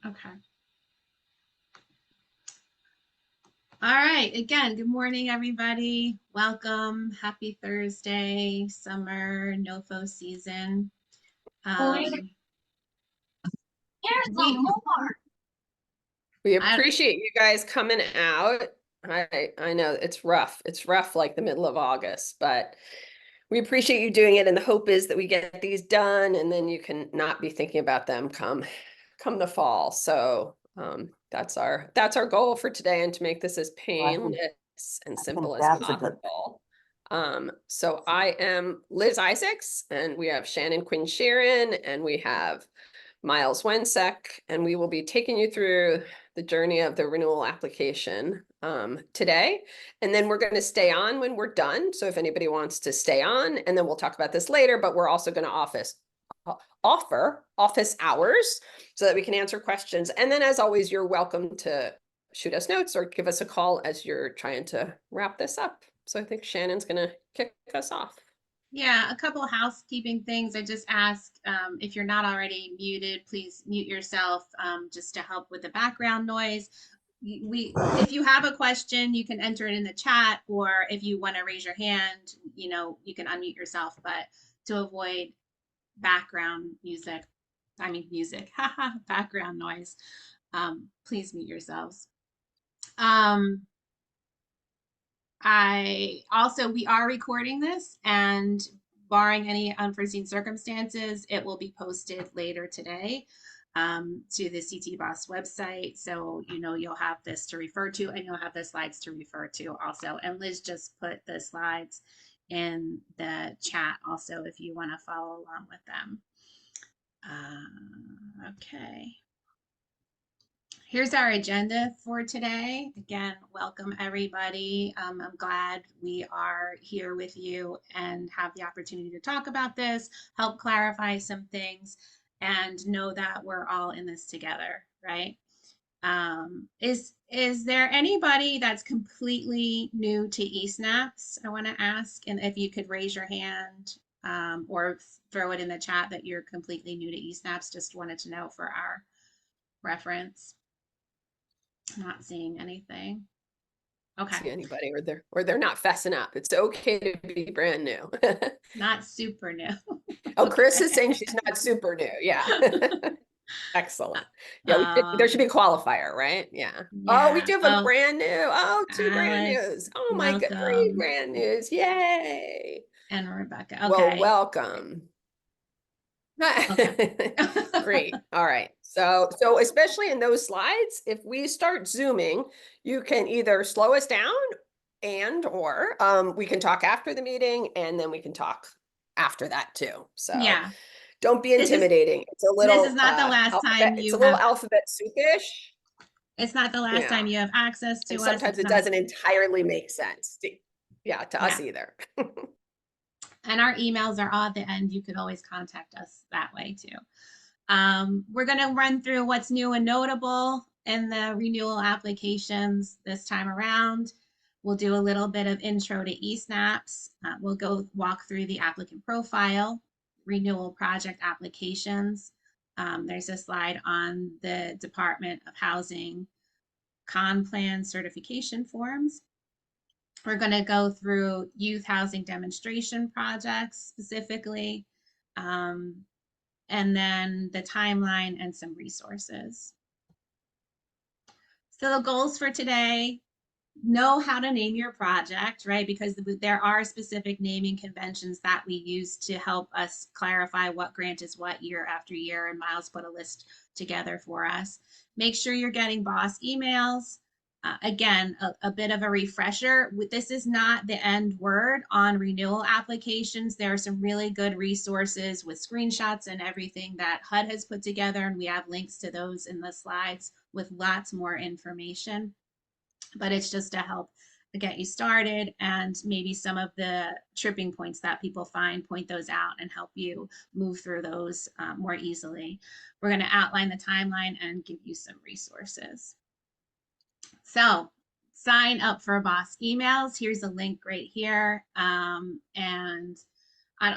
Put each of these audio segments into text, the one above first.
Okay. All right. Again, good morning, everybody. Welcome. Happy Thursday, summer, NOFO season. We, We I, appreciate you guys coming out. I know it's rough. It's rough like the middle of August, but we appreciate you doing it. And the hope is that we get these done and then you can not be thinking about them come the fall. So that's our goal for today, and to make this as painless and simple as possible. So I am Liz Isaacs, and we have Shannon Quinn Sheeran, and we have Miles Wensek, and we will be taking you through the journey of the renewal application today. And then we're going to stay on when we're done. So if anybody wants to stay on, and then we'll talk about this later, but we're also going to offer office hours so that we can answer questions. And then, as always, you're welcome to shoot us notes or give us a call as you're trying to wrap this up. So I think Shannon's going to kick us off. yeah, a couple of housekeeping things. I just asked if you're not already muted, please mute yourself just to help with the background noise. If you have a question, you can enter it in the chat, or if you want to raise your hand, you can unmute yourself. But to avoid background music, background noise, please mute yourselves. We are recording this, and barring any unforeseen circumstances, it will be posted later today to the CT Boss website. So, you'll have this to refer to, and you'll have the slides to refer to also. And Liz just put the slides in the chat also if you want to follow along with them. Okay. Here's our agenda for today. Again, welcome everybody. I'm glad we are here with you and have the opportunity to talk about this, help clarify some things, and know that we're all in this together, right? Is there anybody that's completely new to eSnaps? I want to ask, and if you could raise your hand or throw it in the chat that you're completely new to eSnaps. Just wanted to know for our reference. Not seeing anything. Okay. See anybody, or they're not fessing up. It's okay to be brand new. Not super new. Oh, Chris is saying she's not super new. Yeah. Excellent. Yeah, there should be a qualifier, right? Yeah. Yeah. Oh, we do have a brand new. Oh, two brand Alice, news. Oh my God, 3 welcome. brand news. Yay. And Rebecca. Well, Okay. welcome. Okay. Great. All right. So especially in those slides, if we start zooming, you can either slow us down or we can talk after the meeting, and then we can talk after that too. So Yeah. don't be intimidating. It's a little This is not the last time it's you a little have. alphabet soupish. It's not the last time you have access to And us. sometimes it doesn't entirely make sense. To us either. And our emails are all at the end. You could always contact us that way too. We're going to run through what's new and notable in the renewal applications this time around. We'll do a little bit of intro to eSnaps. We'll go walk through the applicant profile, renewal project applications. There's a slide on the Department of Housing con plan certification forms. We're going to go through youth housing demonstration projects specifically, and then the timeline and some resources. So the goals for today: know how to name your project, right? Because there are specific naming conventions that we use to help us clarify what grant is what year after year, and Miles put a list together for us. Make sure you're getting BOSS emails. Again, a bit of a refresher. This is not the end word on renewal applications. There are some really good resources with screenshots and everything that HUD has put together, and we have links to those in the slides with lots more information. But it's just to help get you started, and maybe some of the tripping points that people find, point those out and help you move through those more easily. We're going to outline the timeline and give you some resources. So sign up for BOSS emails. Here's a link right here. And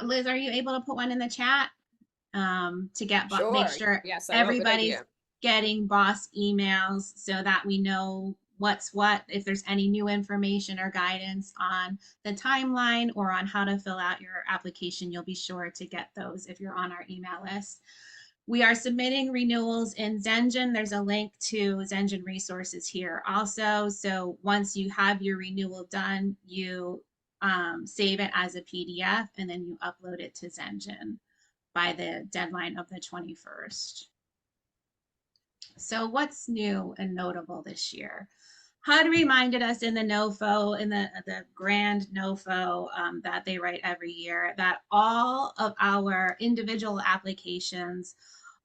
Liz, are you able to put one in the chat to get Sure. make sure yes, everybody getting boss emails so that we know what's what, if there's any new information or guidance on the timeline or on how to fill out your application, you'll be sure to get those if you're on our email list. We are submitting renewals in Zengen. There's a link to Zengen resources here also. So once you have your renewal done, you save it as a PDF and then you upload it to Zengen by the deadline of the 21st. So what's new and notable this year? HUD reminded us in the NOFO, in the grand NOFO that they write every year, that all of our individual applications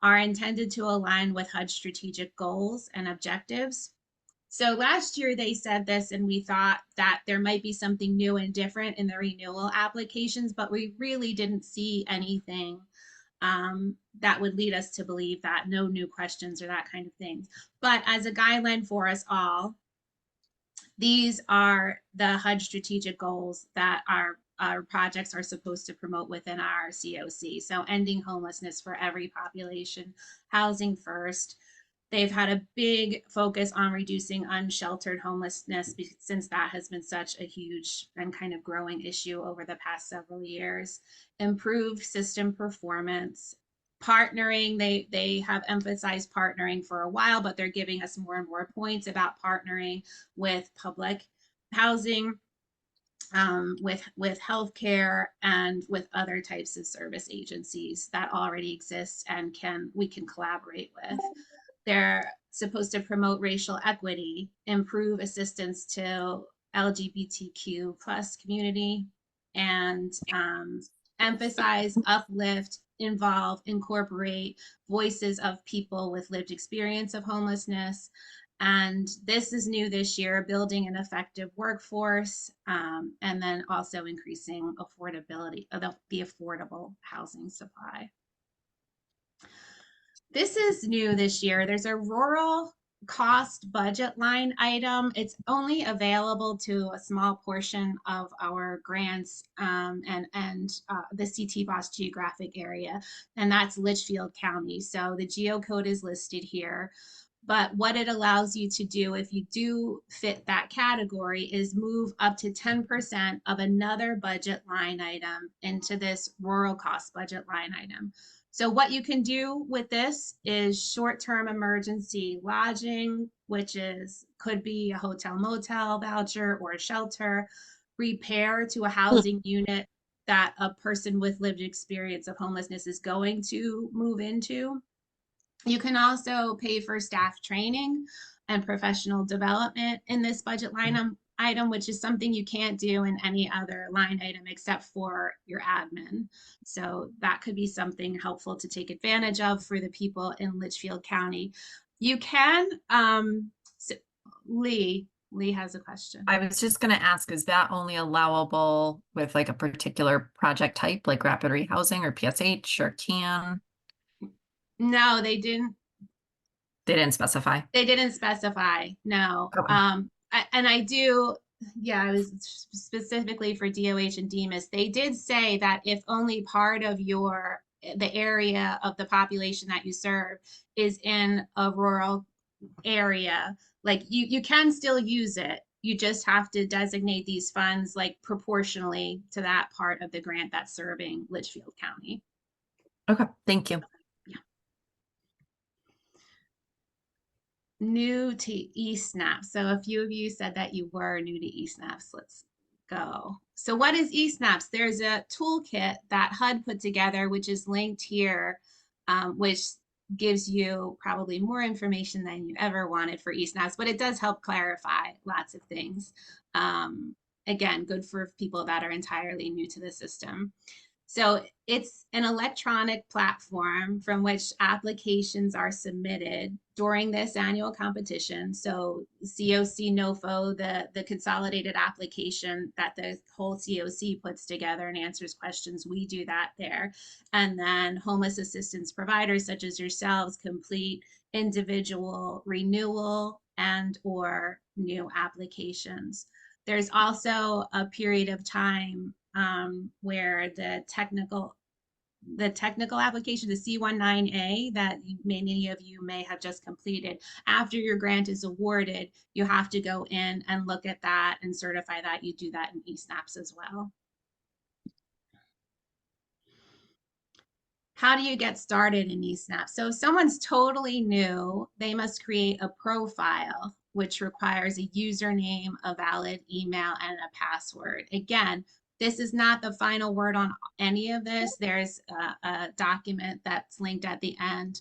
are intended to align with HUD strategic goals and objectives. So last year they said this, and we thought that there might be something new and different in the renewal applications, but we really didn't see anything that would lead us to believe that, no new questions or that kind of thing. But as a guideline for us all, these are the HUD strategic goals that our projects are supposed to promote within our COC. So ending homelessness for every population, housing first. They've had a big focus on reducing unsheltered homelessness since that has been such a huge and kind of growing issue over the past several years. Improve system performance. Partnering, they have emphasized partnering for a while, but they're giving us more and more points about partnering with public housing, with healthcare, and with other types of service agencies that already exist and we can collaborate with. They're supposed to promote racial equity, improve assistance to LGBTQ plus community, and emphasize, uplift, involve, incorporate voices of people with lived experience of homelessness. And this is new this year, building an effective workforce, and then also increasing affordability, the affordable housing supply. This is new this year. There's a rural cost budget line item. It's only available to a small portion of our grants and the CT Boss geographic area, and that's Litchfield County. So the geocode is listed here. But what it allows you to do if you do fit that category is move up to 10% of another budget line item into this rural cost budget line item. So what you can do with this is short-term emergency lodging, which could be a hotel motel voucher or a shelter, repair to a housing unit that a person with lived experience of homelessness is going to move into. You can also pay for staff training and professional development in this budget line item, which is something you can't do in any other line item except for your admin. So that could be something helpful to take advantage of for the people in Litchfield County. You can, Lee has a question. I was just going to ask, is that only allowable with like a particular project type, like rapid rehousing or PSH or CAN? No, they didn't. They didn't specify. They didn't specify, no. Okay. And I do, yeah, I was specifically for DOH and DEMIS. They did say that if only part of the area of the population that you serve is in a rural area, like you can still use it. You just have to designate these funds like proportionally to that part of the grant that's serving Litchfield County. Okay, thank you. New to eSNAP. So a few of you said that you were new to eSNAPs. Let's go. So what is eSNAPs? There's a toolkit that HUD put together, which is linked here, which gives you probably more information than you ever wanted for eSNAPs, but it does help clarify lots of things. Again, good for people that are entirely new to the system. So it's an electronic platform from which applications are submitted during this annual competition. So COC NOFO, the consolidated application that the whole COC puts together and answers questions, we do that there. And then homeless assistance providers such as yourselves complete individual renewal and or new applications. There's also a period of time where the technical the technical application, the C19A that many of you may have just completed. After your grant is awarded, you have to go in and look at that and certify that. You do that in eSnaps as well. How do you get started in eSnap? So if someone's totally new, they must create a profile, which requires a username, a valid email, and a password. Again, this is not the final word on any of this. There's a document that's linked at the end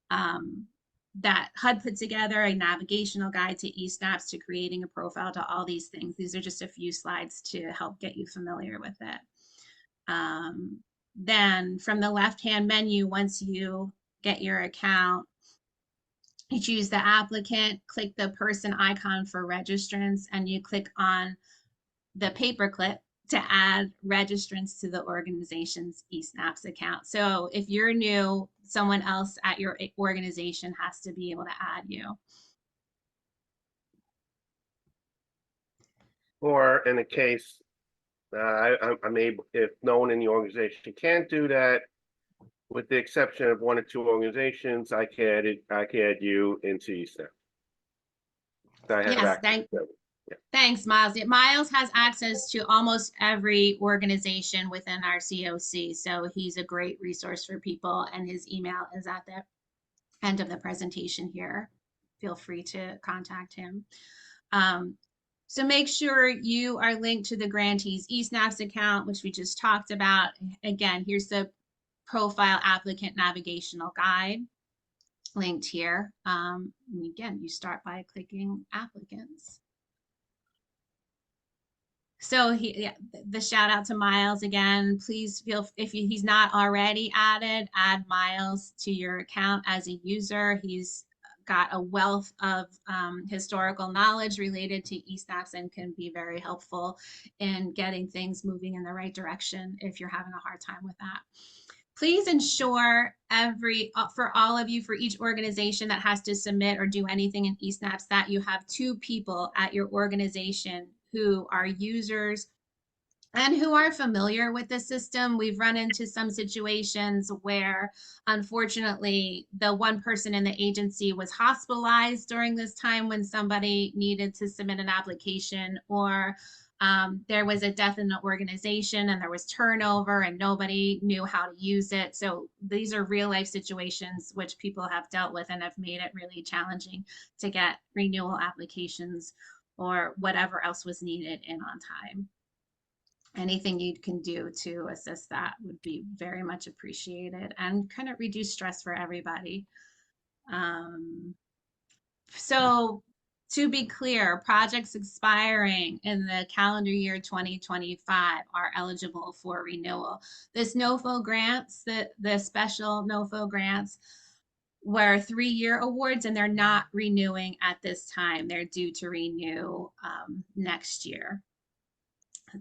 that HUD put together, a navigational guide to eSnaps, to creating a profile, to all these things. These are just a few slides to help get you familiar with it. Then from the left-hand menu, once you get your account, you choose the applicant, click the person icon for registrants, and you click on the paperclip to add registrants to the organization's eSnaps account. So if you're new, someone else at your organization has to be able to add you. Or in a case, I'm able, if no one in the organization can't do that, with the exception of 1 or 2 organizations, I can add you into eSnap. Yes, thanks, Miles. Miles has access to almost every organization within our COC, so he's a great resource for people, and his email is at the end of the presentation here. Feel free to contact him. So make sure you are linked to the grantee's eSnaps account, which we just talked about. Again, here's the profile applicant navigational guide linked here. And again, you start by clicking applicants. So the shout out to Miles again. Please feel, if he's not already added, add Miles to your account as a user. He's got a wealth of historical knowledge related to eSnaps and can be very helpful in getting things moving in the right direction if you're having a hard time with that. Please ensure for all of you, for each organization that has to submit or do anything in eSnaps, that you have 2 people at your organization who are users and who are familiar with the system. We've run into some situations where, unfortunately, the one person in the agency was hospitalized during this time when somebody needed to submit an application, or there was a death in the organization and there was turnover and nobody knew how to use it. So these are real life situations which people have dealt with and have made it really challenging to get renewal applications or whatever else was needed in on time. Anything you can do to assist that would be very much appreciated and kind of reduce stress for everybody. So to be clear, projects expiring in the calendar year 2025 are eligible for renewal. This NOFO grants, the special NOFO grants, were 3-year awards, and they're not renewing at this time. They're due to renew next year.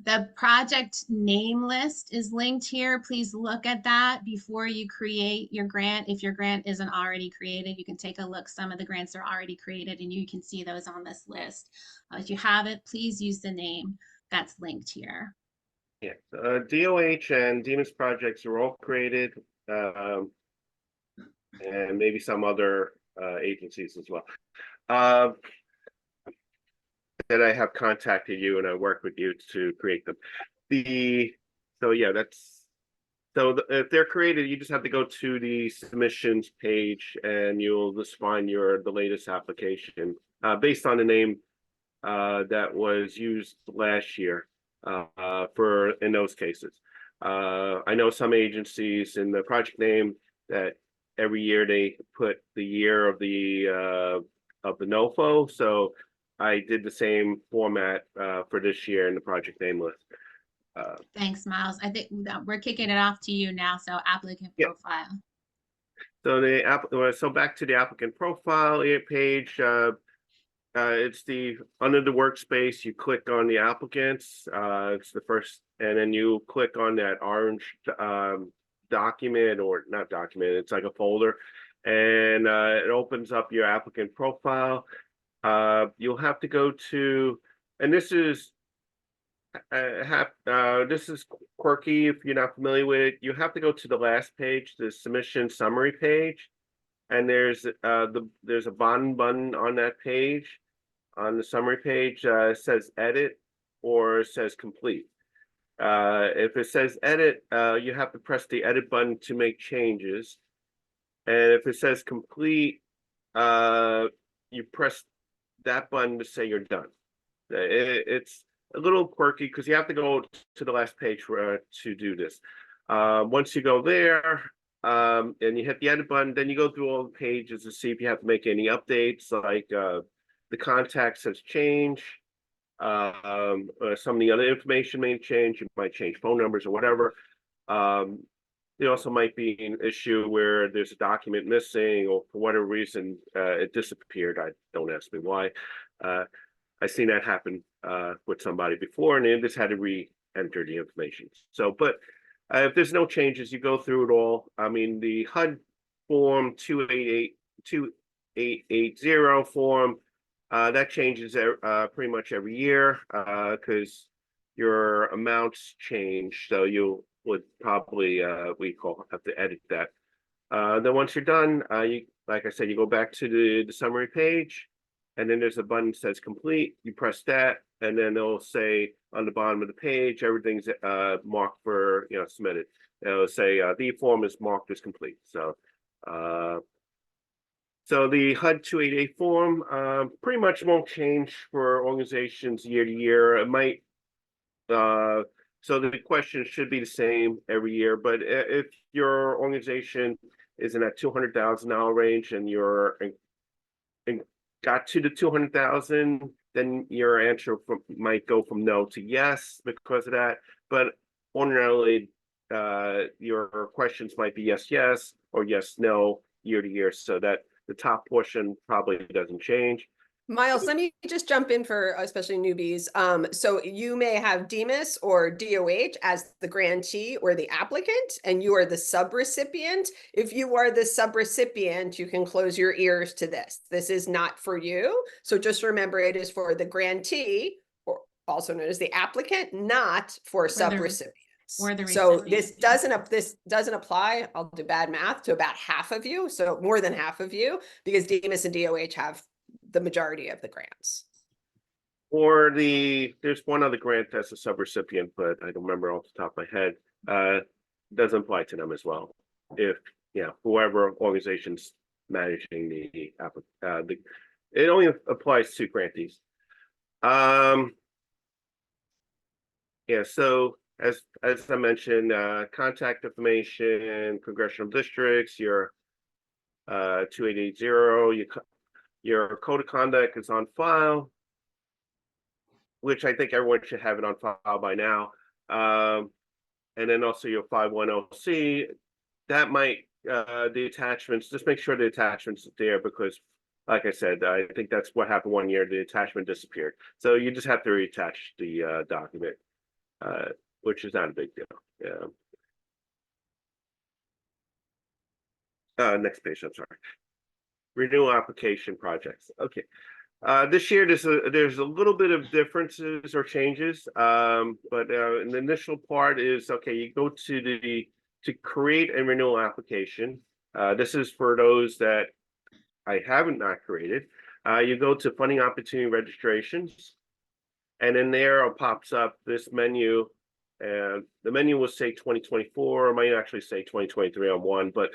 The project name list is linked here. Please look at that before you create your grant. If your grant isn't already created, you can take a look. Some of the grants are already created and you can see those on this list. If you haven't, please use the name that's linked here. Yeah, DOH and Demas projects are all created, and maybe some other agencies as well. That I have contacted you and I work with you to create them. So yeah, if they're created, you just have to go to the submissions page and you'll just find the latest application based on the name that was used last year in those cases. I know some agencies in the project name that every year they put the year of the NOFO. So I did the same format for this year in the project name list. Thanks, Miles. I think we're kicking it off to you now. So applicant profile. So so back to the applicant profile page. It's under the workspace. You click on the applicants. It's the first, and then you click on that orange document, or not document. It's like a folder, and it opens up your applicant profile. You'll have to go to, and this is this is quirky if you're not familiar with it. You have to go to the last page, the submission summary page, and there's a button on that page. On the summary page, it says edit or it says complete. If it says edit, you have to press the edit button to make changes. And if it says complete, you press that button to say you're done. It's a little quirky because you have to go to the last page to do this. Once you go there, and you hit the edit button, then you go through all the pages to see if you have to make any updates, like the contact says change. Some of the other information may change. You might change phone numbers or whatever. There also might be an issue where there's a document missing, or for whatever reason it disappeared. Don't ask me why. I've seen that happen with somebody before, and they just had to re-enter the information. So, but if there's no changes, you go through it all. I mean, the HUD form 2880 form, that changes pretty much every year because your amounts change. So you would probably have to edit that. Then once you're done, like I said, you go back to the summary page, and then there's a button that says complete. You press that, and then it'll say on the bottom of the page, everything's marked for submitted. It'll say the form is marked as complete. So the HUD 288 form pretty much won't change for organizations year to year. It might. So the question should be the same every year. But if your organization is in that $200,000 range and you're got to the 200,000, then your answer might go from no to yes because of that. But ordinarily, your questions might be yes, yes, or yes, no, year to year, so that the top portion probably doesn't change. Miles, let me just jump in for especially newbies. So you may have DEMIS or DOH as the grantee or the applicant, and you are the subrecipient. If you are the subrecipient, you can close your ears to this. This is not for you. So just remember, it is for the grantee, or also known as the applicant, not for subrecipients. Or the So recipient. this doesn't apply. I'll do bad math to about half of you, so more than half of you, because DEMIS and DOH have the majority of the grants. Or there's one other grant that's a subrecipient, but I don't remember off the top of my head. Doesn't apply to them as well. If whoever organization's managing the it only applies to grantees. So as I mentioned, contact information, congressional districts, your 2880, your code of conduct is on file, which I think everyone should have it on file by now. And then also your 510C, that might, the attachments, just make sure the attachments are there because, like I said, I think that's what happened one year, the attachment disappeared. So you just have to reattach the document, which is not a big deal. Next page, I'm sorry. Renewal application projects. Okay. This year there's a little bit of differences or changes, but an initial part is okay. You go to create a renewal application. This is for those that I haven't not created. You go to funding opportunity registrations, and then there it pops up this menu, and the menu will say 2024. It might actually say 2023 on one, but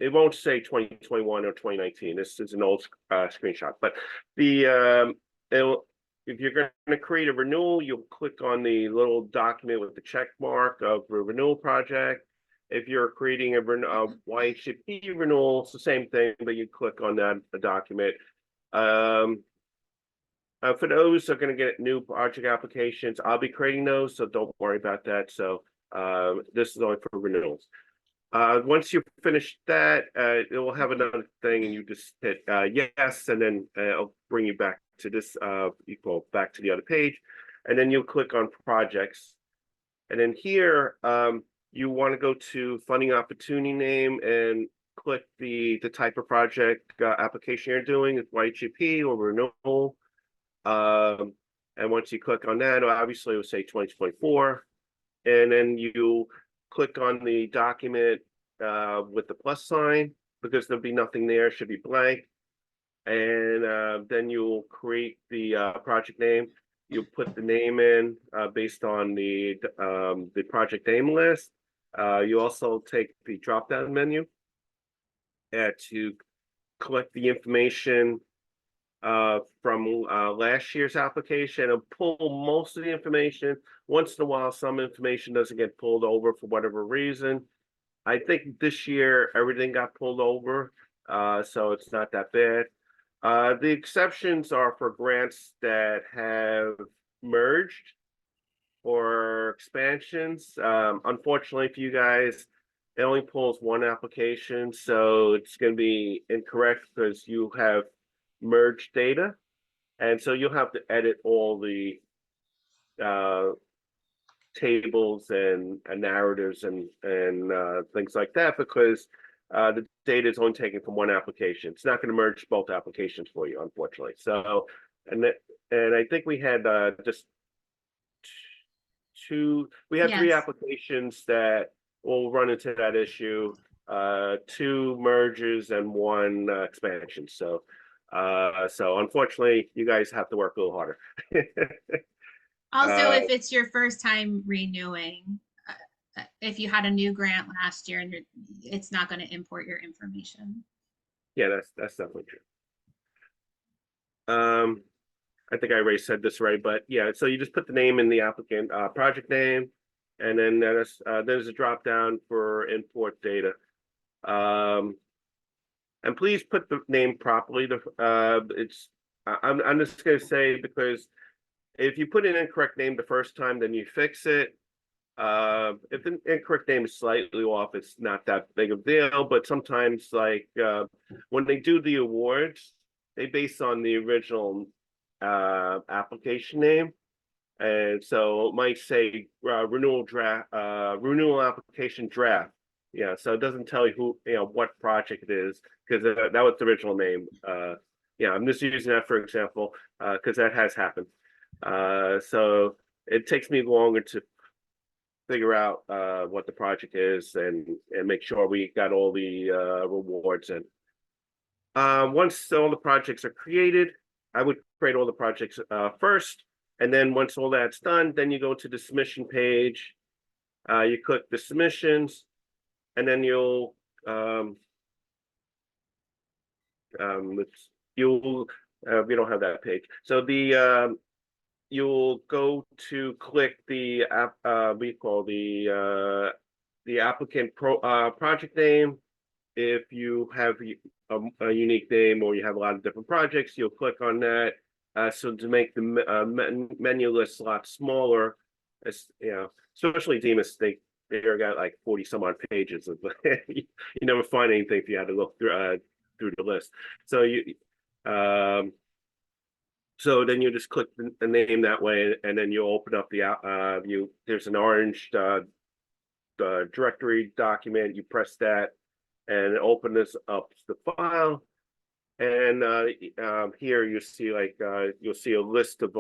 it won't say 2021 or 2019. This is an old screenshot, but if you're going to create a renewal, you'll click on the little document with the check mark of a renewal project. If you're creating a YHP renewal, it's the same thing, but you click on that document. For those who are going to get new project applications, I'll be creating those, so don't worry about that. So this is only for renewals. Once you finish that, it will have another thing, and you just hit yes, and then it'll bring you back to this. You go back to the other page, and then you'll click on projects, and then here you want to go to funding opportunity name and click the type of project application you're doing, YHP or renewal, and And once you click on that, obviously it will say 2024. And then you click on the document with the plus sign, because there'll be nothing there, it should be blank. And then you'll create the project name. You'll put the name in based on the project name list. You also take the drop-down menu to collect the information from last year's application and pull most of the information. Once in a while, some information doesn't get pulled over for whatever reason. I think this year everything got pulled over, so it's not that bad. The exceptions are for grants that have merged or expansions. Unfortunately for you guys, it only pulls one application, so it's going to be incorrect because you have merged data. And so you'll have to edit all the tables and narratives and things like that, because the data is only taken from one application. It's not going to merge both applications for you, unfortunately. So, and I think we had just we had three Yes. applications that will run into that issue, 2 merges and 1 expansion. So, so unfortunately, you guys have to work a little harder. Also, if it's your first time renewing, if you had a new grant last year and it's not going to import your information. Yeah, that's definitely true. I think I already said this right, but yeah, so you just put the name in the applicant, project name, and then there's a drop down for import data. And please put the name properly. I'm just gonna say, because if you put an incorrect name the first time, then you fix it. If the incorrect name is slightly off, it's not that big of a deal. But sometimes, like when they do the awards, they base on the original application name, and so it might say renewal application draft. Yeah, so it doesn't tell you who, what project it is, because that was the original name. Yeah, I'm just using that for example, because that has happened. So it takes me longer to figure out what the project is and make sure we got all the rewards in. Once all the projects are created, I would create all the projects first, and then once all that's done, then you go to the submission page. You click the submissions, and then you'll we don't have that page. So you'll go to click the the applicant project name. If you have a unique name or you have a lot of different projects, you'll click on that. So to make the menu list a lot smaller, especially Demas, they got like 40 some odd pages of you never find anything if you had to look through the list. So so then you just click the name that way, and then you open up the there's an orange directory document. You press that and open this up the file. And here you see you'll see a list of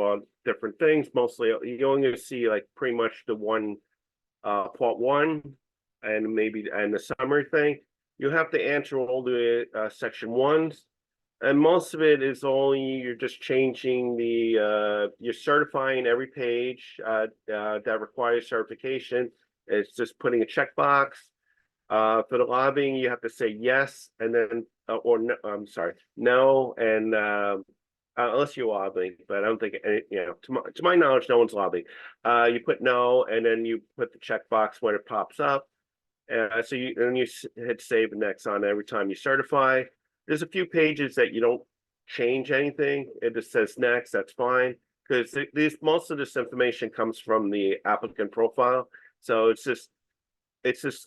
different things. Mostly you only see like pretty much the one part 1 and maybe the summary thing. You have to answer all the section 1s. And most of it is only you're just changing you're certifying every page that requires certification. It's just putting a checkbox. For the lobbying, you have to say yes, and then or no, I'm sorry, no, and unless you're lobbying, but I don't think to my knowledge, no one's lobbying. You put no, and then you put the checkbox when it pops up. So you hit save and next on every time you certify. There's a few pages that you don't change anything. It just says next. That's fine, because most of this information comes from the applicant profile. So it's just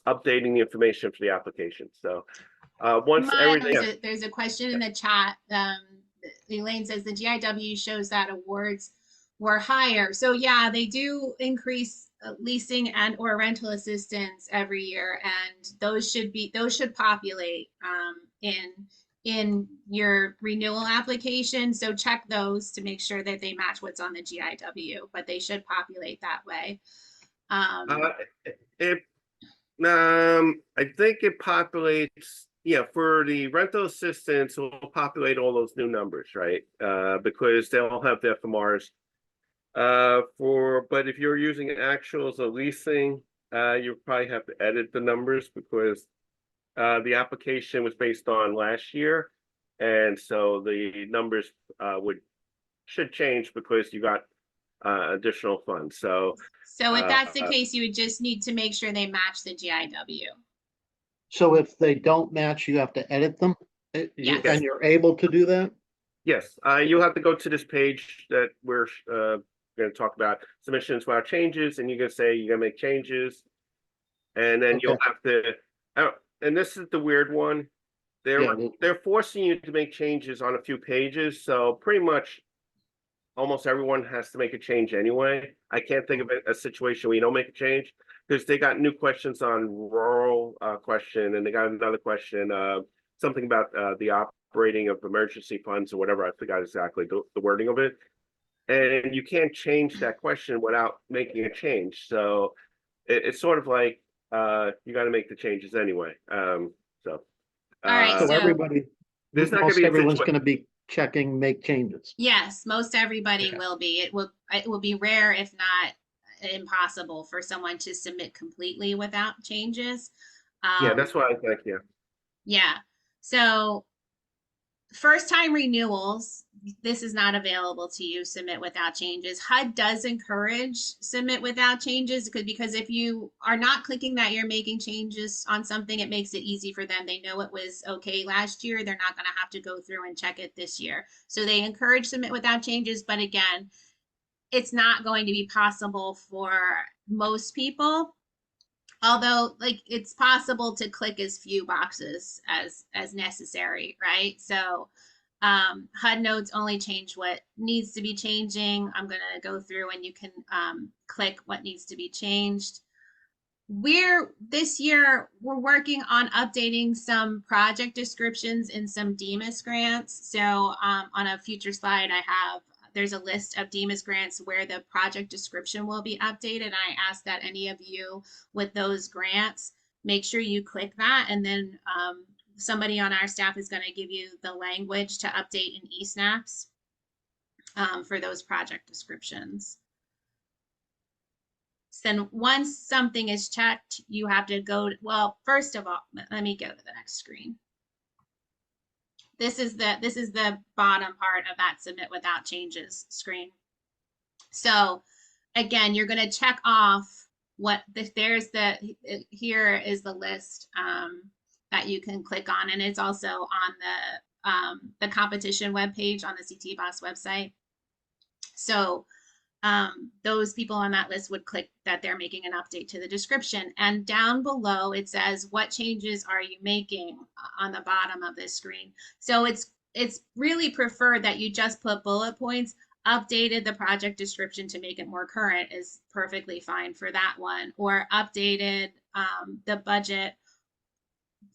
updating the information for the application. So once everything, there's a question in the chat. Elaine says the GIW shows that awards were higher. So yeah, they do increase leasing and or rental assistance every year, and those should populate in in your renewal application. So check those to make sure that they match what's on the GIW, but they should populate that way. It I think it populates, yeah, for the rental assistance, it'll populate all those new numbers, right? Because they all have the FMRs. But if you're using actuals or leasing, you probably have to edit the numbers because the application was based on last year. And so the numbers should change because you got additional funds. So if that's the case, you would just need to make sure they match the GIW. So if they don't match, you have to edit them? Yes. And you're able to do that? yes, you'll have to go to this page that we're going to talk about submissions without changes, and you're going to say you're going to make changes, and then you'll have to. And this is the weird one. They're forcing you to make changes on a few pages, so pretty much almost everyone has to make a change anyway. I can't think of a situation where you don't make a change because they got new questions on rural question, and they got another question, something about the operating of emergency funds or whatever. I forgot exactly the wording of it. And you can't change that question without making a change. So it's sort of like you got to make the changes anyway. All right, So so everybody, there's not most gonna be a everyone's situation. gonna be checking, make changes. yes, most everybody Okay. will be. It will be rare, if not impossible, for someone to submit completely without changes. Yeah, that's what I think. Yeah. Yeah. So first time renewals, this is not available to you, submit without changes. HUD does encourage submit without changes because if you are not clicking that you're making changes on something, it makes it easy for them. They know it was okay last year. They're not going to have to go through and check it this year. So they encourage submit without changes. But again, it's not going to be possible for most people. Although, like, it's possible to click as few boxes as necessary, right? So HUD notes only change what needs to be changing. I'm going to go through and you can click what needs to be changed. This year, we're working on updating some project descriptions in some DEMIS grants. So on a future slide, there's a list of DEMIS grants where the project description will be updated. I ask that any of you with those grants, make sure you click that, and then somebody on our staff is going to give you the language to update in eSnaps for those project descriptions. So then once something is checked, you have to go, well, first of all, let me go to the next screen. This is the bottom part of that submit without changes screen. So again, you're going to check off here is the list that you can click on, and it's also on the competition webpage on the CT Boss website. So those people on that list would click that they're making an update to the description, and down below it says what changes are you making on the bottom of this screen. So it's really preferred that you just put bullet points. Updated the project description to make it more current is perfectly fine for that one, or updated the budget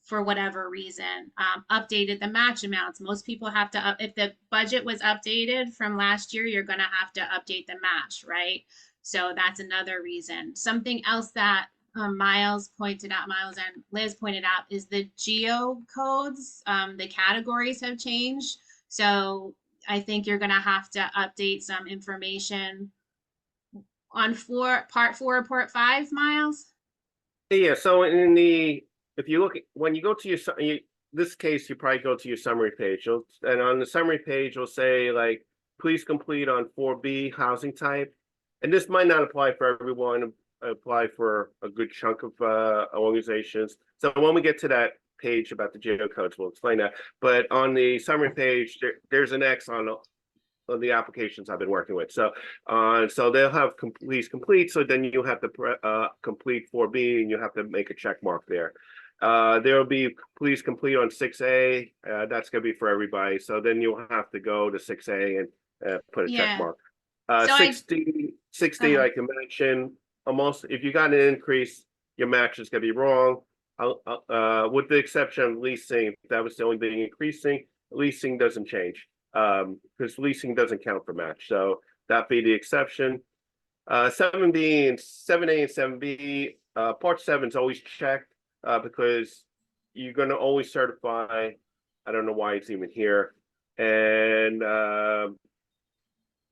for whatever reason, updated the match amounts. Most people have to, if the budget was updated from last year, you're going to have to update the match, right? So that's another reason. Something else that Miles and Liz pointed out is the geo codes. The categories have changed. So I think you're going to have to update some information on part 4, part 5, Miles. Yeah. So if you look, when you go to this case, you probably go to your summary page. And on the summary page, you'll say like, please complete on 4B housing type. And this might not apply for everyone, apply for a good chunk of organizations. So when we get to that page about the geocodes, we'll explain that. But on the summary page, there's an X on the applications I've been working with. So they'll have please complete. So then you have to complete 4B, and you have to make a check mark there. There'll be please complete on 6A. That's going to be for everybody. So then you'll have to go to 6A and put a check mark. 60, like you mentioned, almost if you got an increase, your match is going to be wrong. with the exception of leasing, that was the only thing increasing. Leasing doesn't change, because leasing doesn't count for match. So that be the exception. 7B and 7A and 7B, part 7 is always checked, because you're going to always certify. I don't know why it's even here. And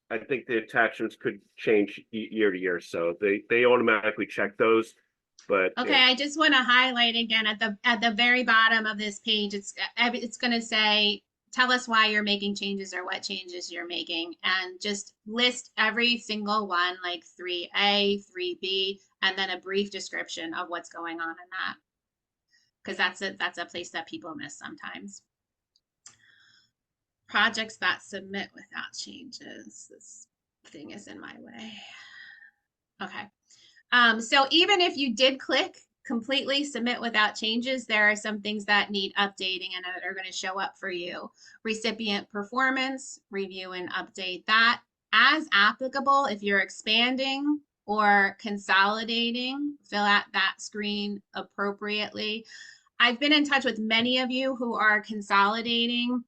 I think the attachments could change year to year, so they automatically check those. But Okay, yeah. I just want to highlight again at the very bottom of this page, it's going to say, tell us why you're making changes or what changes you're making, and just list every single one, like 3A, 3B, and then a brief description of what's going on in that. Because that's a place that people miss sometimes. Projects that submit without changes. This thing is in my way. Okay. So even if you did click completely submit without changes, there are some things that need updating and are going to show up for you. Recipient performance, review and update that. As applicable, if you're expanding or consolidating, fill out that screen appropriately. I've been in touch with many of you who are consolidating.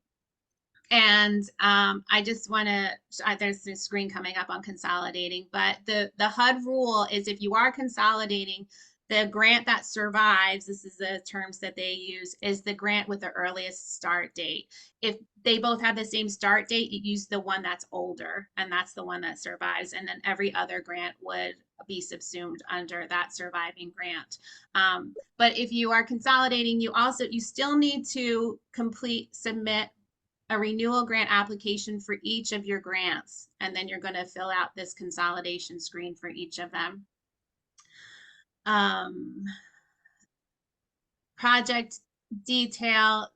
And I just want to, there's a screen coming up on consolidating, but the HUD rule is if you are consolidating, the grant that survives, this is the terms that they use, is the grant with the earliest start date. If they both have the same start date, you use the one that's older, and that's the one that survives. And then every other grant would be subsumed under that surviving grant. But if you are consolidating, you still need to submit a renewal grant application for each of your grants, and then you're going to fill out this consolidation screen for each of them. Project detail,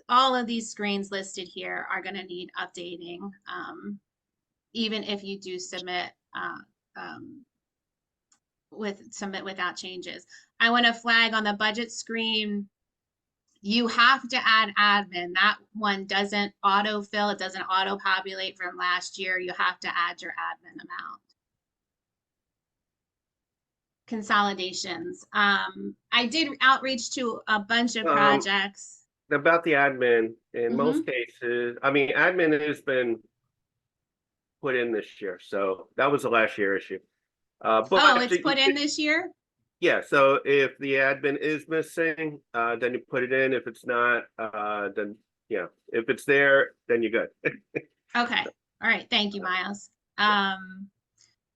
all of these screens listed here are going to need updating, even if you do submit without changes. I want to flag on the budget screen, you have to add admin. That one doesn't autofill. It doesn't auto populate from last year. You have to add your admin amount. Consolidations. I did outreach to a bunch of projects. About the admin, in most cases, I mean, admin has been put in this year, so that was the last year issue. But it's put in this year? Yeah, so if the admin is missing, then you put it in. If it's not, then yeah, if it's there, then you're good. Okay. All right. Thank you, Miles.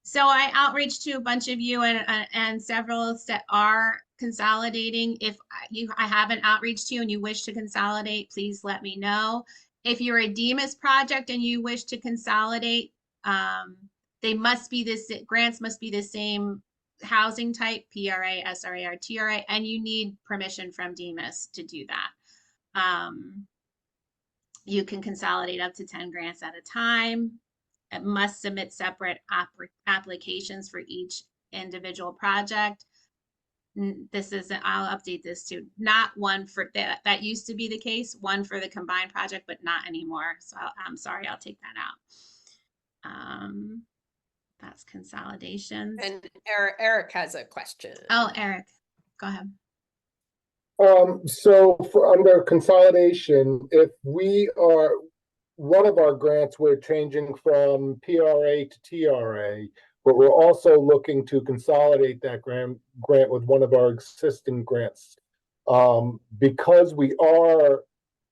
So I outreached to a bunch of you and several that are consolidating. If I haven't outreached to you and you wish to consolidate, please let me know. If you're a DEMIS project and you wish to consolidate, grants must be the same housing type, PRA, SRA, or TRA, and you need permission from DEMIS to do that. You can consolidate up to 10 grants at a time. It must submit separate applications for each individual project. I'll update this too. Not one for that used to be the case, one for the combined project, but not anymore. So I'm sorry, I'll take that out. That's consolidations. And Eric has a question. Oh, Eric, go ahead. So for under consolidation, if we are one of our grants, we're changing from PRA to TRA, but we're also looking to consolidate that grant with one of our existing grants. Because we are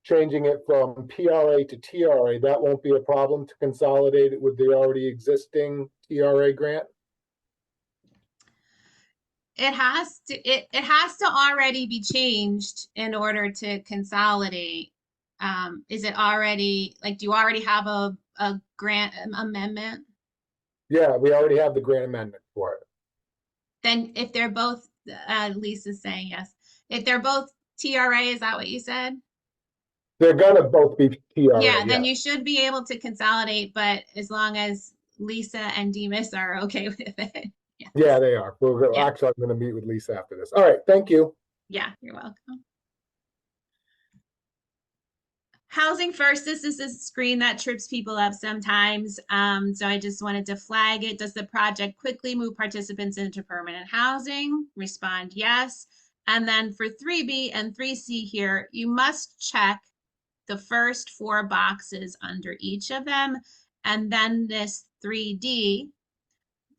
changing it from PRA to TRA, that won't be a problem to consolidate it with the already existing TRA grant? It has to already be changed in order to consolidate. Is it already, like, do you already have a grant amendment? Yeah, we already have the grant amendment for it. Then if they're both, Lisa's saying yes. If they're both TRA, is that what you said? They're gonna both be TRA. Yeah, then you should be able to consolidate, but as long as Lisa and Demas are okay with it. Yes. Yeah, they are. Actually, I'm gonna meet with Lisa after this. All right, thank you. Yeah, you're welcome. Housing first, this is a screen that trips people up sometimes. So I just wanted to flag it. Does the project quickly move participants into permanent housing? Respond yes. And then for 3B and 3C here, you must check the first 4 boxes under each of them. And then this 3D,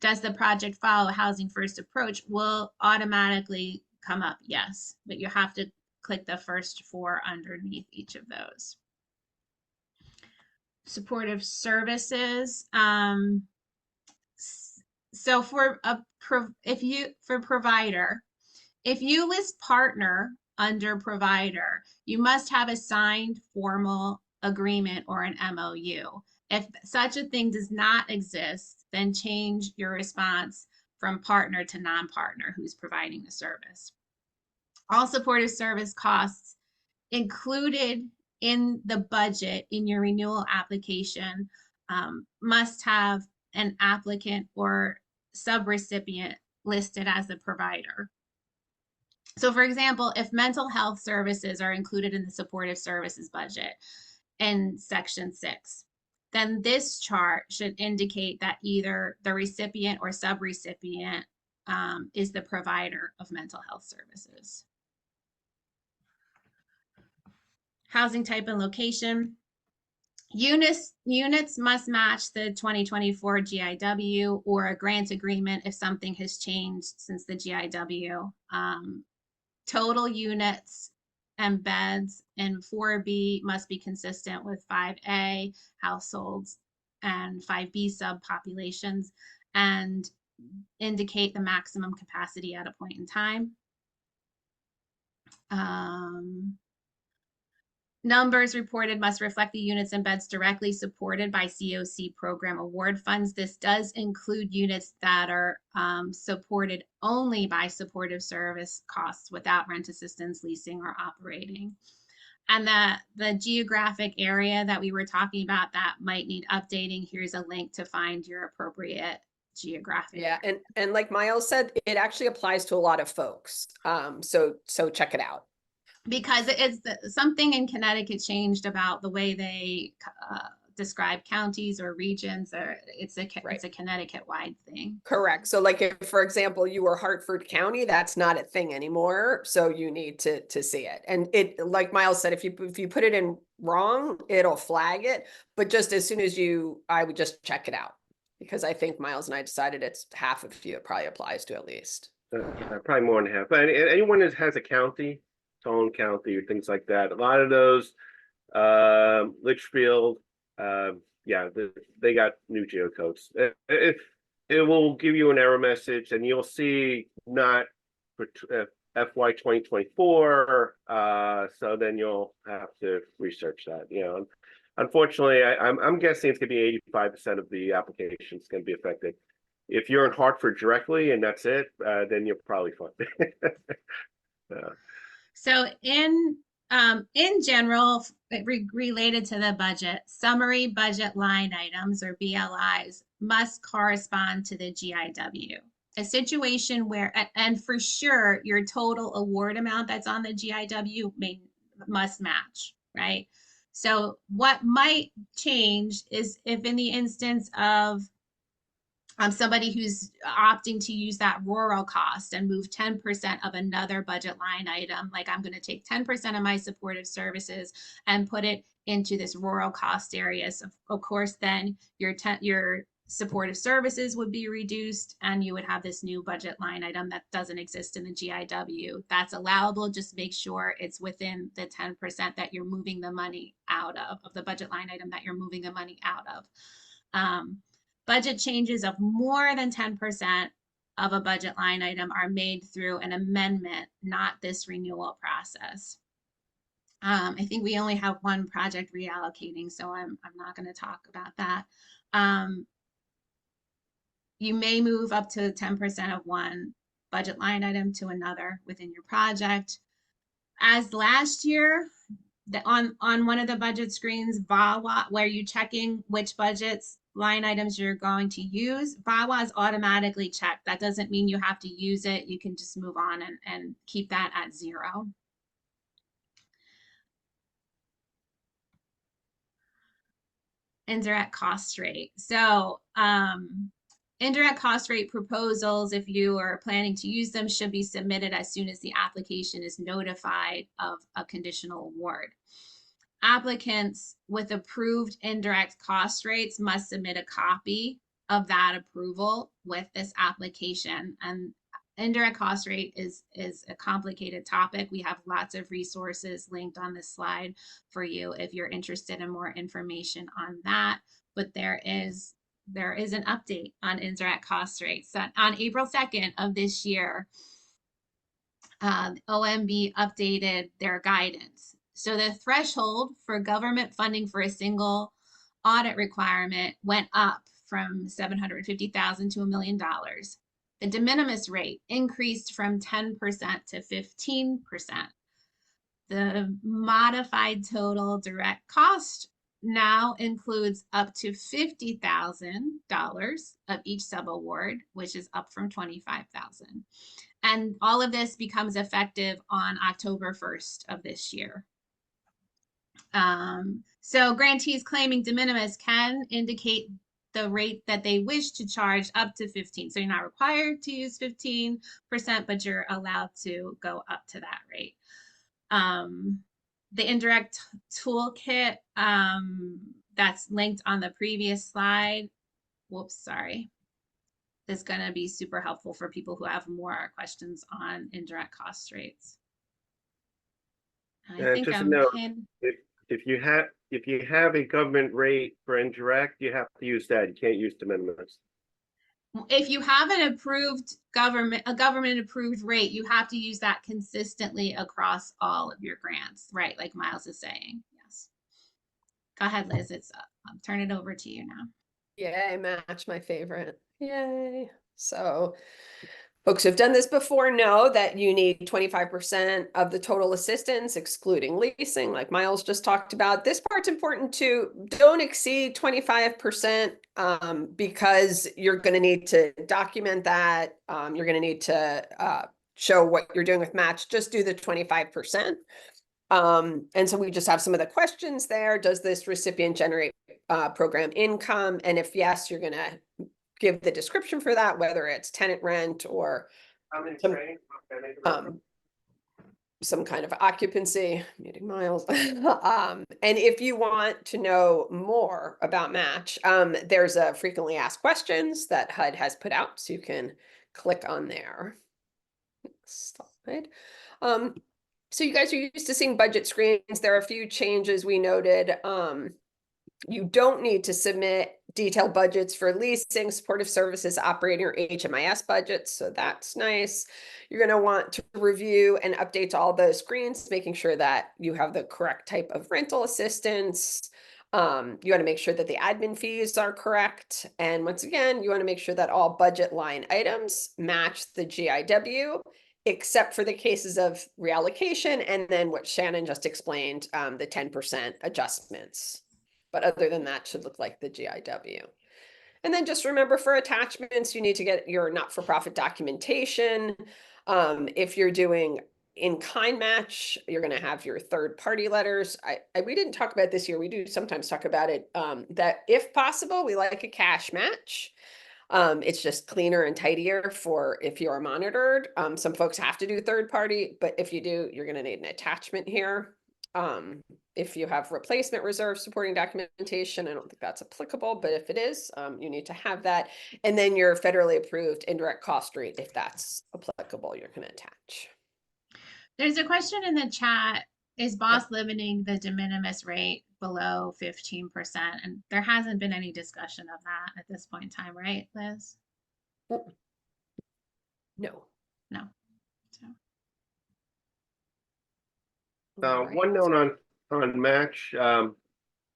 does the project follow housing first approach, will automatically come up yes, but you have to click the first 4 underneath each of those. Supportive services. So for provider, if you list partner under provider, you must have a signed formal agreement or an MOU. If such a thing does not exist, then change your response from partner to non-partner who's providing the service. All supportive service costs included in the budget in your renewal application must have an applicant or subrecipient listed as the provider. So for example, if mental health services are included in the supportive services budget in section 6, then this chart should indicate that either the recipient or subrecipient is the provider of mental health services. Housing type and location. Units must match the 2024 GIW or a grant agreement if something has changed since the GIW. Total units and beds in 4B must be consistent with 5A households and 5B subpopulations and indicate the maximum capacity at a point in time. Numbers reported must reflect the units and beds directly supported by COC program award funds. This does include units that are supported only by supportive service costs without rent assistance, leasing, or operating. And the geographic area that we were talking about that might need updating, here's a link to find your appropriate geographic. Yeah, and like Miles said, it actually applies to a lot of folks. So check it out. Because it's something in Connecticut changed about the way they describe counties or regions, or it's a Connecticut-wide thing. Correct. So like if, for example, you were Hartford County, that's not a thing anymore. So you need to see it. And it, like Miles said, if you put it in wrong, it'll flag it. But just as soon as I would just check it out, because I think Miles and I decided it's half of you it probably applies to at least. Probably more than half. But anyone that has a county, Tone County or things like that, a lot of those, Litchfield, yeah, they got new geocodes. It will give you an error message, and you'll see not for FY 2024. So then you'll have to research that. You know, unfortunately, I'm guessing it's gonna be 85% of the applications going to be affected. If you're in Hartford directly and that's it, then you're probably fine. So in general, related to the budget, summary budget line items or BLIs must correspond to the GIW. A situation where, and for sure, your total award amount that's on the GIW must match, right? So what might change is if in the instance of somebody who's opting to use that rural cost and move 10% of another budget line item, like I'm going to take 10% of my supportive services and put it into this rural cost area. So of course, then your supportive services would be reduced and you would have this new budget line item that doesn't exist in the GIW. That's allowable. Just make sure it's within the 10% that you're moving the money out of the budget line item that you're moving the money out of. Budget changes of more than 10% of a budget line item are made through an amendment, not this renewal process. I think we only have one project reallocating, so I'm not going to talk about that. You may move up to 10% of one budget line item to another within your project. As last year, on one of the budget screens, VAWA, where you're checking which budgets line items you're going to use, VAWA is automatically checked. That doesn't mean you have to use it. You can just move on and keep that at 0. Indirect cost rate. So Indirect cost rate proposals, if you are planning to use them, should be submitted as soon as the application is notified of a conditional award. Applicants with approved indirect cost rates must submit a copy of that approval with this application. And indirect cost rate is a complicated topic. We have lots of resources linked on this slide for you if you're interested in more information on that. But there is an update on indirect cost rates. So on April 2nd of this year, OMB updated their guidance. So the threshold for government funding for a single audit requirement went up from $750,000 to $1 million. The de minimis rate increased from 10% to 15%. The modified total direct cost now includes up to $50,000 of each subaward, which is up from $25,000. And all of this becomes effective on October 1st of this year. So grantees claiming de minimis can indicate the rate that they wish to charge up to 15. So you're not required to use 15%, but you're allowed to go up to that rate. The indirect toolkit that's linked on the previous slide, is going to be super helpful for people who have more questions on indirect cost rates. I think just a I'm note, pinned. if you have a government rate for indirect, you have to use that. You can't use de minimis. If you have an approved government approved rate, you have to use that consistently across all of your grants, right? Like Miles is saying. Yes. Go ahead, Liz. I'll turn it over to you now. Yay, match, my favorite. Yay. So folks who've done this before know that you need 25% of the total assistance, excluding leasing, like Miles just talked about. This part's important too. Don't exceed 25% because you're going to need to document that. You're going to need to show what you're doing with match. Just do the 25%. And so we just have some of the questions there. Does this recipient generate program income? And if yes, you're going to give the description for that, whether it's tenant rent or some kind of occupancy, meeting Miles. And if you want to know more about match, there's a frequently asked questions that HUD has put out, so you can click on there. Next slide. So you guys are used to seeing budget screens. There are a few changes we noted. You don't need to submit detailed budgets for leasing, supportive services, operating, or HMIS budgets. So that's nice. You're going to want to review and update all those screens, making sure that you have the correct type of rental assistance. You want to make sure that the admin fees are correct. And once again, you want to make sure that all budget line items match the GIW, except for the cases of reallocation and then what Shannon just explained, the 10% adjustments. But other than that, should look like the GIW. And then just remember, for attachments, you need to get your not-for-profit documentation. If you're doing in-kind match, you're going to have your third-party letters. We didn't talk about this here. We do sometimes talk about it, that if possible, we like a cash match. It's just cleaner and tidier for if you are monitored. Some folks have to do third-party, but if you do, you're going to need an attachment here. If you have replacement reserve supporting documentation, I don't think that's applicable, but if it is, you need to have that. And then your federally approved indirect cost rate, if that's applicable, you're going to attach. There's a question in the chat. Is BOSS limiting the de minimis rate below 15%? And there hasn't been any discussion of that at this point in time, right, Liz? No. No. So. One note on match,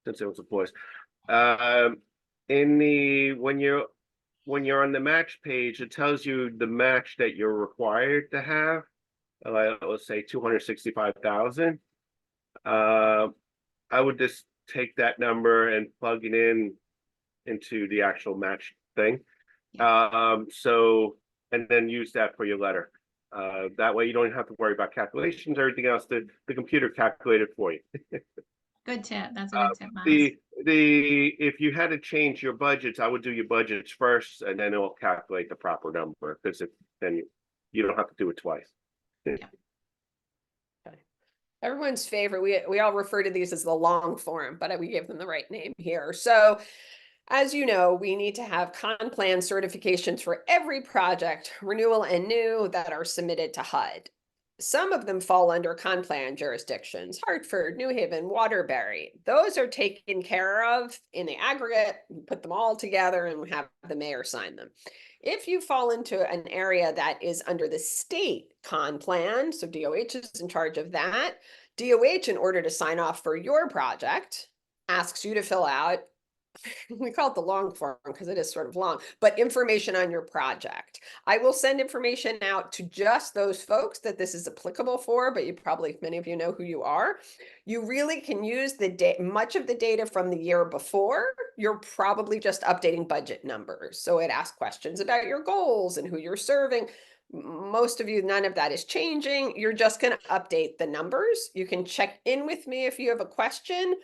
since it was a voice, when you're on the match page, it tells you the match that you're required to have. Let's say 265,000. I would just take that number and plug it into the actual match thing. And then use that for your letter. That way you don't have to worry about calculations or everything else. The computer calculated for you. Good tip. That's a good tip, Miles. if you had to change your budgets, I would do your budgets first and then it will calculate the proper number because then you don't have to do it twice. Everyone's favorite. We all refer to these as the long form, but we give them the right name here. So as you know, we need to have con plan certifications for every project, renewal and new, that are submitted to HUD. Some of them fall under con plan jurisdictions, Hartford, New Haven, Waterbury. Those are taken care of in the aggregate. We put them all together and we have the mayor sign them. If you fall into an area that is under the state con plan, so DOH is in charge of that, DOH, in order to sign off for your project, asks you to fill out, we call it the long form because it is sort of long, but information on your project. I will send information out to just those folks that this is applicable for, but many of you know who you are. You really can use much of the data from the year before. You're probably just updating budget numbers. So it asks questions about your goals and who you're serving. Most of you, none of that is changing. You're just going to update the numbers. You can check in with me if you have a question,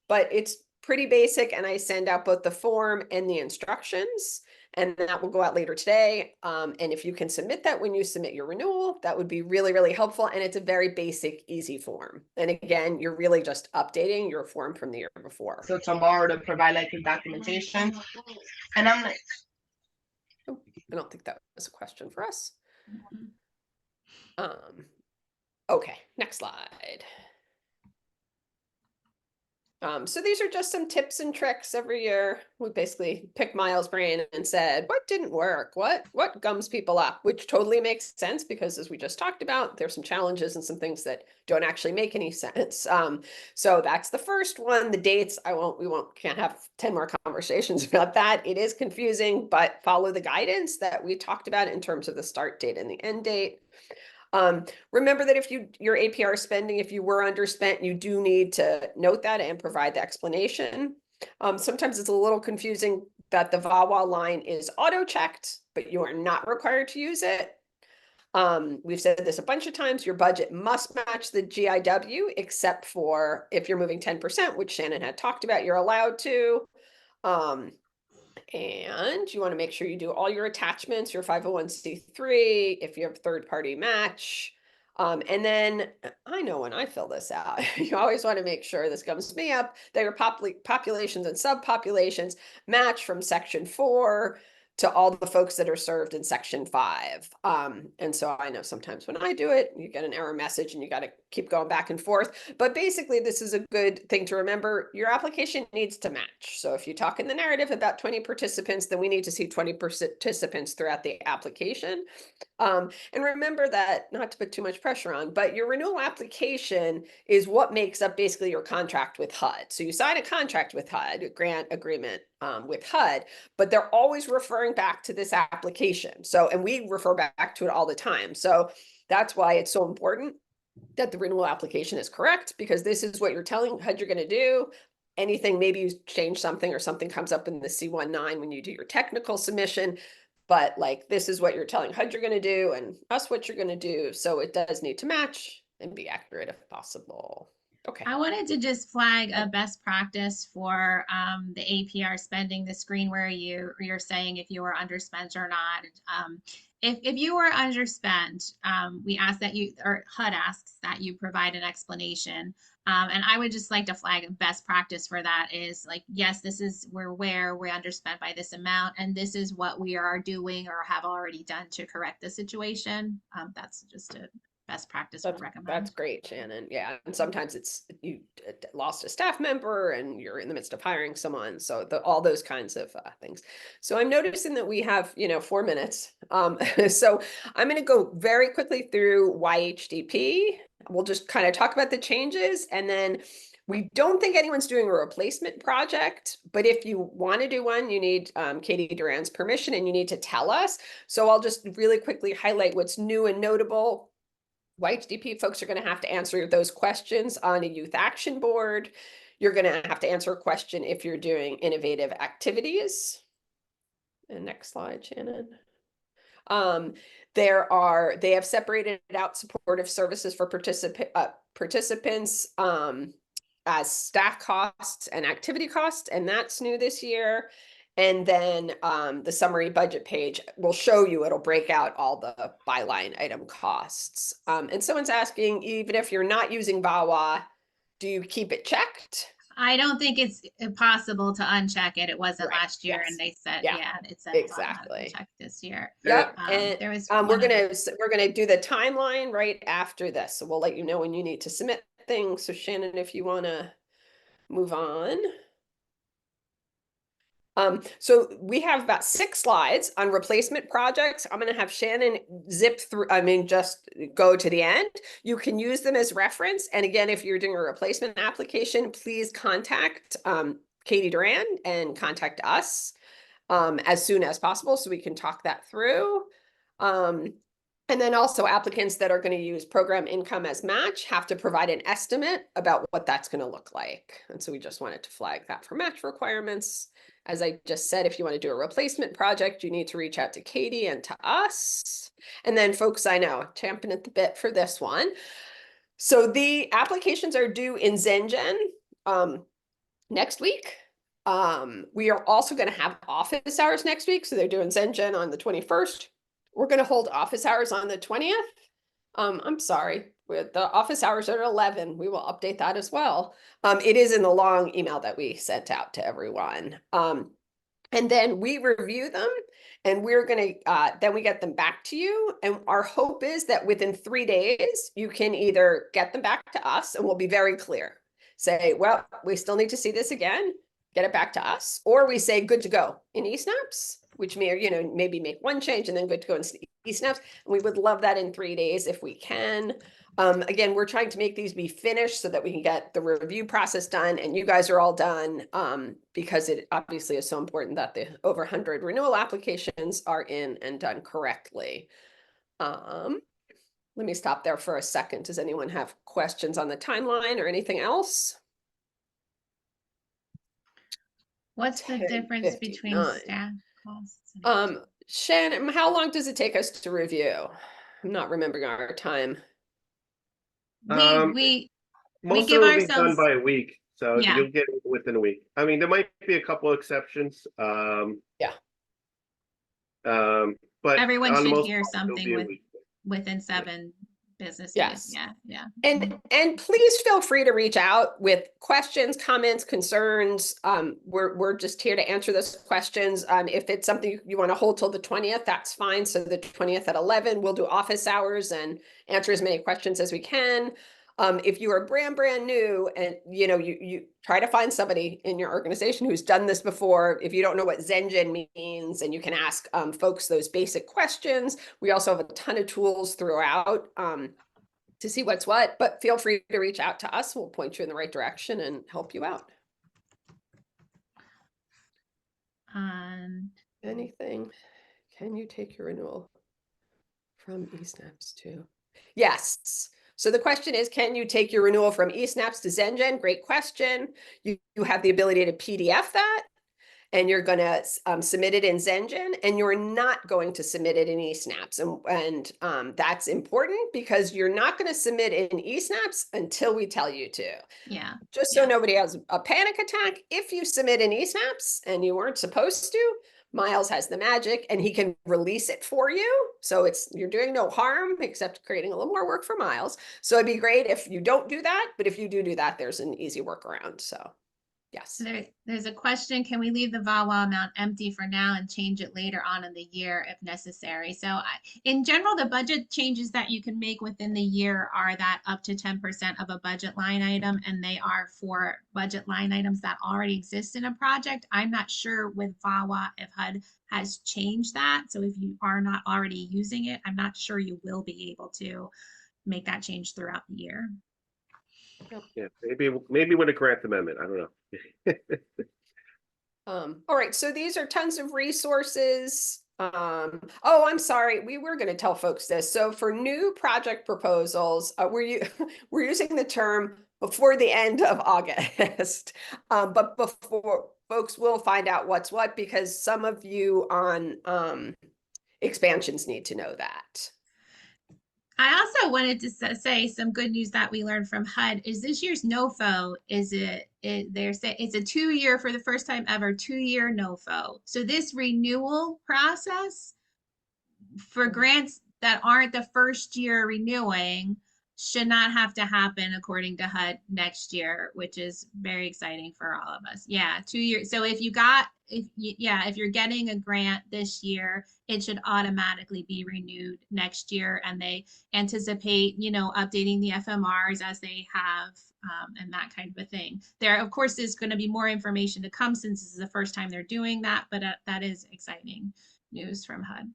but it's pretty basic, and I send out both the form and the instructions, and that will go out later today. And if you can submit that when you submit your renewal, that would be really, really helpful. And it's a very basic, easy form. And again, you're really just updating your form from the year before. So tomorrow to provide like the documentation, and I'm like, Oh, I don't think that was a question for us. Okay, next slide. So these are just some tips and tricks every year. We basically picked Miles' brain and said, what didn't work? What gums people up? Which totally makes sense because, as we just talked about, there's some challenges and some things that don't actually make any sense. So that's the first one. The dates, can't have 10 more conversations about that. It is confusing, but follow the guidance that we talked about in terms of the start date and the end date. Remember that if your APR spending, if you were underspent, you do need to note that and provide the explanation. Sometimes it's a little confusing that the VAWA line is auto-checked, but you are not required to use it. We've said this a bunch of times, your budget must match the GIW, except for if you're moving 10%, which Shannon had talked about, you're allowed to. And you want to make sure you do all your attachments, your 501c3, if you have third-party match. And then I know when I fill this out, you always want to make sure, this comes me up, that your populations and subpopulations match from section 4 to all the folks that are served in section 5. And so I know sometimes when I do it, you get an error message and you got to keep going back and forth. But basically, this is a good thing to remember. Your application needs to match. So if you talk in the narrative about 20 participants, then we need to see 20 participants throughout the application. And remember that, not to put too much pressure on, but your renewal application is what makes up basically your contract with HUD. So you sign a contract with HUD, a grant agreement with HUD, but they're always referring back to this application. So, and we refer back to it all the time. So that's why it's so important that the renewal application is correct, because this is what you're telling HUD you're going to do. Anything, maybe you change something or something comes up in the C19 when you do your technical submission, but like, this is what you're telling HUD you're going to do and us what you're going to do. So it does need to match and be accurate if possible. Okay. I wanted to just flag a best practice for the APR spending, the screen where you're saying if you were underspent or not. If you were underspent, we ask that you, or HUD asks that you provide an explanation. And I would just like to flag a best practice for that is like, yes, this is where we're underspent by this amount, and this is what we are doing or have already done to correct the situation. That's just a best practice would recommend. That's great, Shannon. Yeah, and sometimes it's you lost a staff member and you're in the midst of hiring someone, so all those kinds of things. So I'm noticing that we have 4 minutes. So I'm going to go very quickly through YHDP. We'll just kind of talk about the changes, and then we don't think anyone's doing a replacement project, but if you want to do one, you need Katie Duran's permission and you need to tell us. So I'll just really quickly highlight what's new and notable. YHDP folks are going to have to answer those questions on a youth action board. You're going to have to answer a question if you're doing innovative activities. And next slide, Shannon. They have separated out supportive services for participants. as staff costs and activity costs, and that's new this year. And then the summary budget page will show you, it'll break out all the byline item costs. And someone's asking, even if you're not using VAWA, do you keep it checked? I don't think it's impossible to uncheck it. It wasn't Right, last year, yes. and they said, Yeah, yeah, it said exactly. check this year. Yep, There was and one we're other- gonna do the timeline right after this, so we'll let you know when you need to submit things. So Shannon, if you wanna move on. So we have about 6 slides on replacement projects. I'm gonna have Shannon zip through, just go to the end. You can use them as reference. And again, if you're doing a replacement application, please contact Katie Duran and contact us as soon as possible so we can talk that through. And then also applicants that are going to use program income as match have to provide an estimate about what that's going to look like. And so we just wanted to flag that for match requirements. As I just said, if you want to do a replacement project, you need to reach out to Katie and to us. And then folks, I know, champing at the bit for this one. So the applications are due in Zengen next week. We are also going to have office hours next week. So they're doing Zengen on the 21st. We're going to hold office hours on the 20th. I'm sorry, with the office hours are at 11. We will update that as well. It is in the long email that we sent out to everyone. And then we review them and we're going to, then we get them back to you. And our hope is that within 3 days, you can either get them back to us and we'll be very clear. Say, well, we still need to see this again, get it back to us. Or we say, good to go in eSnaps, which may, maybe make one change and then good to go in eSnaps. And we would love that in 3 days if we can. Again, we're trying to make these be finished so that we can get the review process done and you guys are all done because it obviously is so important that the over 100 renewal applications are in and done correctly. Let me stop there for a second. Does anyone have questions on the timeline or anything else? What's the difference between 10:59. staff costs? and- Shannon, how long does it take us to review? I'm not remembering our time. We Most give of it will be done ourselves- by a week, so Yeah. you'll get it within a week. I mean, there might be a couple exceptions. Yeah. But Everyone on the should most hear part, it'll something be a with- week. within 7 business Yes. days. Yeah. And please feel free to reach out with questions, comments, concerns. We're just here to answer those questions. If it's something you want to hold till the 20th, that's fine. So the 20th at 11, we'll do office hours and answer as many questions as we can. If you are brand new and you try to find somebody in your organization who's done this before, if you don't know what Zengen means, and you can ask folks those basic questions. We also have a ton of tools throughout to see what's what, but feel free to reach out to us. We'll point you in the right direction and help you out. Anything? Can you take your renewal from eSnaps to? Yes. So the question is, can you take your renewal from eSnaps to Zengen? Great question. You have the ability to PDF that. And you're going to submit it in Zengen, and you're not going to submit it in eSnaps. And that's important because you're not going to submit in eSnaps until we tell you to. Yeah. Just so Yeah. nobody has a panic attack, if you submit in eSnaps and you weren't supposed to, Miles has the magic and he can release it for you. So you're doing no harm except creating a little more work for Miles. So it'd be great if you don't do that, but if you do that, there's an easy workaround. So yes. There's a question, can we leave the VAWA amount empty for now and change it later on in the year if necessary? So in general, the budget changes that you can make within the year are that up to 10% of a budget line item, and they are for budget line items that already exist in a project. I'm not sure with VAWA if HUD has changed that. So if you are not already using it, I'm not sure you will be able to make that change throughout the year. Yeah, maybe with a grant amendment. I don't know. All right, so these are tons of resources. Oh, I'm sorry, we were going to tell folks this. So for new project proposals, we're using the term before the end of August, but before folks will find out what's what, because some of you on expansions need to know that. I also wanted to say some good news that we learned from HUD is this year's NOFO they're saying it's a 2-year for the first time ever 2-year NOFO. So this renewal process for grants that aren't the first year renewing should not have to happen according to HUD next year, which is very exciting for all of us. Yeah, 2 years. So if you're getting a grant this year, it should automatically be renewed next year. And they anticipate, updating the FMRs as they have, and that kind of a thing. There, of course, is going to be more information to come since this is the first time they're doing that, but that is exciting news from HUD.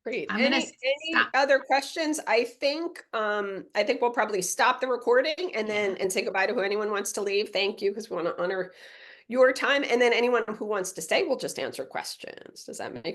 Great. I'm gonna Any stop. other questions? I think we'll probably stop the recording and then and say goodbye to who anyone wants to leave. Thank you, because we want to honor your time. And then anyone who wants to stay will just answer questions. Does that make